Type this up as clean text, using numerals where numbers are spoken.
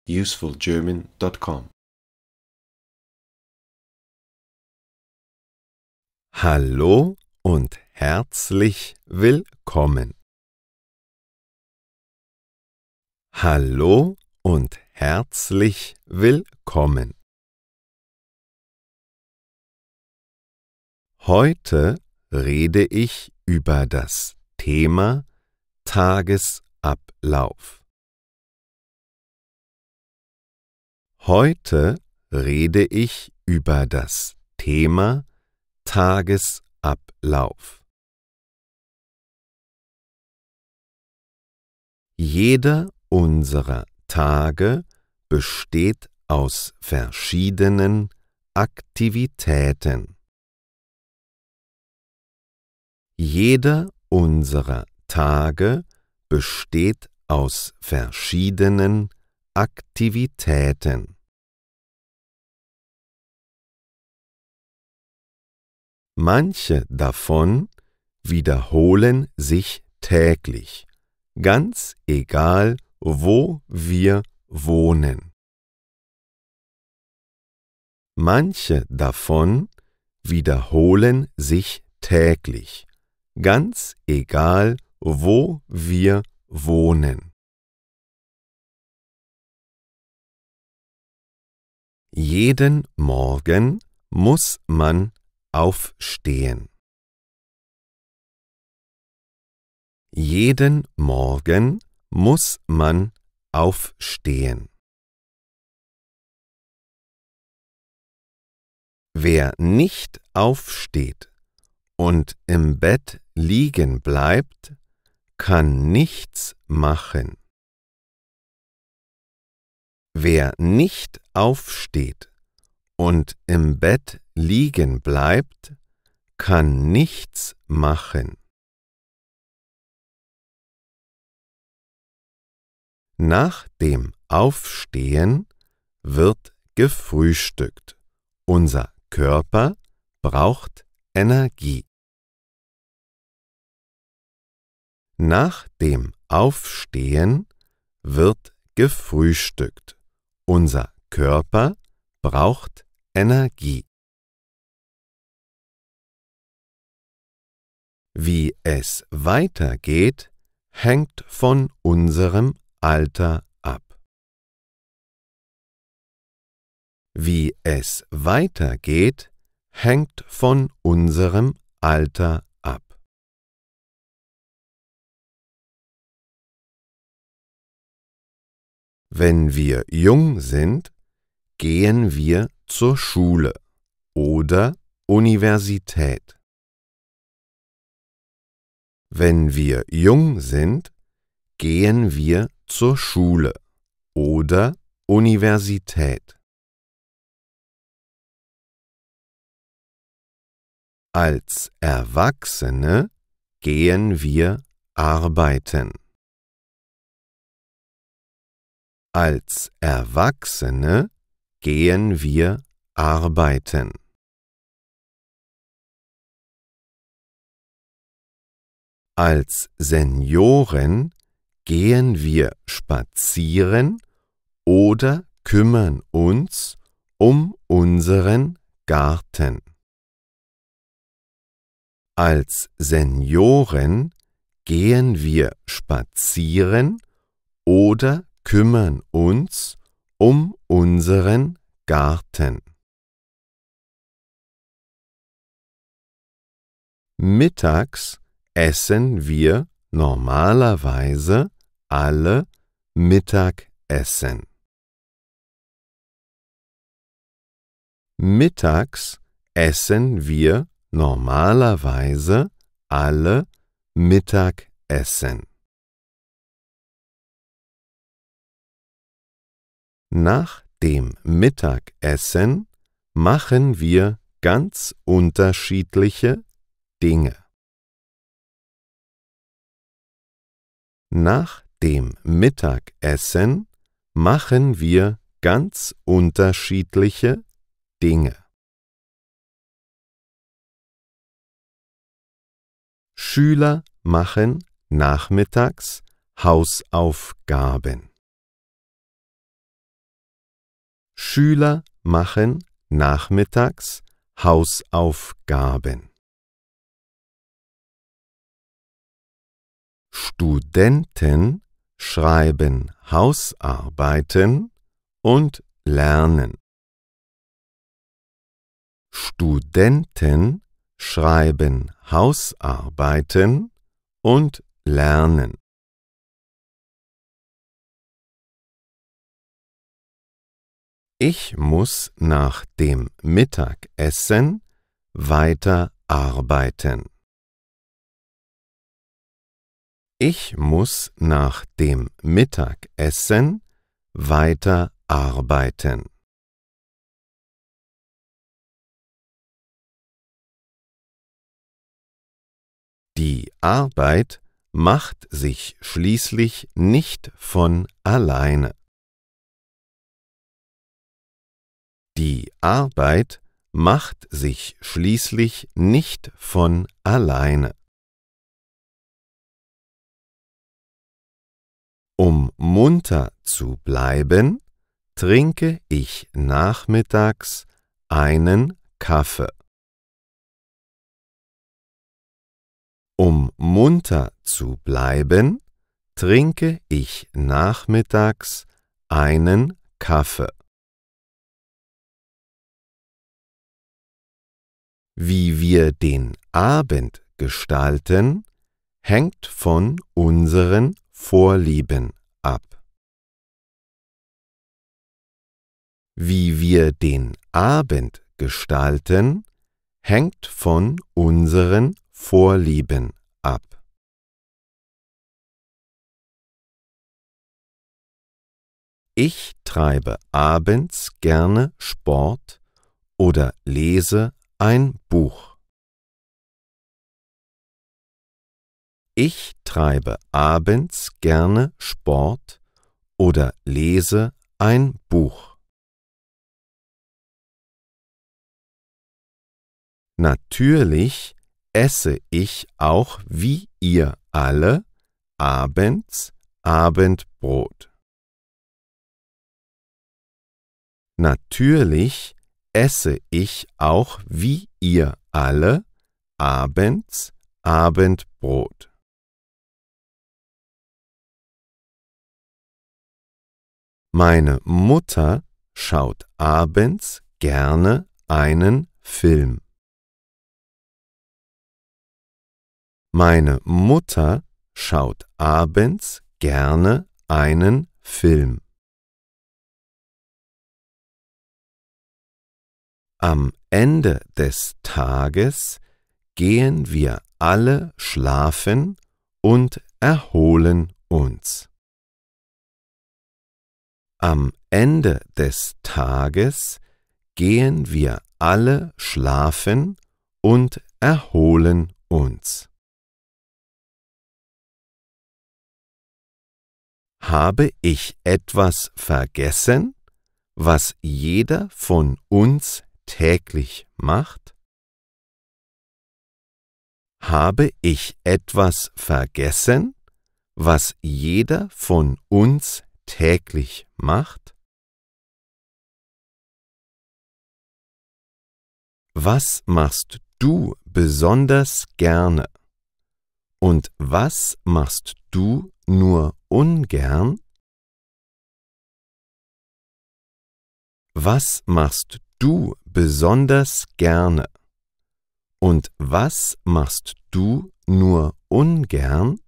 usefulgerman.com. Hallo und herzlich willkommen. Hallo und herzlich willkommen. Heute rede ich über das Thema Tagesablauf. Heute rede ich über das Thema Tagesablauf. Jeder unserer Tage besteht aus verschiedenen Aktivitäten. Jeder unserer Tage besteht aus verschiedenen Aktivitäten. Manche davon wiederholen sich täglich, ganz egal, wo wir wohnen. Manche davon wiederholen sich täglich, ganz egal, wo wir wohnen. Jeden Morgen muss man aufstehen. Jeden Morgen muss man aufstehen. Wer nicht aufsteht und im Bett liegen bleibt, kann nichts machen. Wer nicht aufsteht und im Bett liegen bleibt, kann nichts machen. Nach dem Aufstehen wird gefrühstückt. Unser Körper braucht Energie. Nach dem Aufstehen wird gefrühstückt. Unser Körper braucht Energie. Wie es weitergeht, hängt von unserem Alter ab. Wie es weitergeht, hängt von unserem Alter ab. Wenn wir jung sind, gehen wir zur Schule oder Universität. Wenn wir jung sind, gehen wir zur Schule oder Universität. Als Erwachsene gehen wir arbeiten. Als Erwachsene gehen wir arbeiten. Als Senioren gehen wir spazieren oder kümmern uns um unseren Garten. Als Senioren gehen wir spazieren oder kümmern uns um unseren Garten. Mittags essen wir normalerweise alle Mittagessen. Mittags essen wir normalerweise alle Mittagessen. Nach dem Mittagessen machen wir ganz unterschiedliche Dinge. Nach dem Mittagessen machen wir ganz unterschiedliche Dinge. Schüler machen nachmittags Hausaufgaben. Schüler machen nachmittags Hausaufgaben. Studenten schreiben Hausarbeiten und lernen. Studenten schreiben Hausarbeiten und lernen. Ich muss nach dem Mittagessen weiter arbeiten. Ich muss nach dem Mittagessen weiter arbeiten. Die Arbeit macht sich schließlich nicht von alleine. Die Arbeit macht sich schließlich nicht von alleine. Um munter zu bleiben, trinke ich nachmittags einen Kaffee. Um munter zu bleiben, trinke ich nachmittags einen Kaffee. Wie wir den Abend gestalten, hängt von unseren Vorlieben ab. Wie wir den Abend gestalten, hängt von unseren Vorlieben ab. Ich treibe abends gerne Sport oder lese ein Buch. Ich treibe abends gerne Sport oder lese ein Buch. Natürlich esse ich auch wie ihr alle abends Abendbrot. Natürlich esse ich auch wie ihr alle abends Abendbrot. Meine Mutter schaut abends gerne einen Film. Meine Mutter schaut abends gerne einen Film. Am Ende des Tages gehen wir alle schlafen und erholen uns. Am Ende des Tages gehen wir alle schlafen und erholen uns. Habe ich etwas vergessen, was jeder von uns täglich macht? Habe ich etwas vergessen, was jeder von uns täglich macht? Was machst du besonders gerne? Und was machst du nur ungern? Was machst du besonders gerne? Und was machst du nur ungern?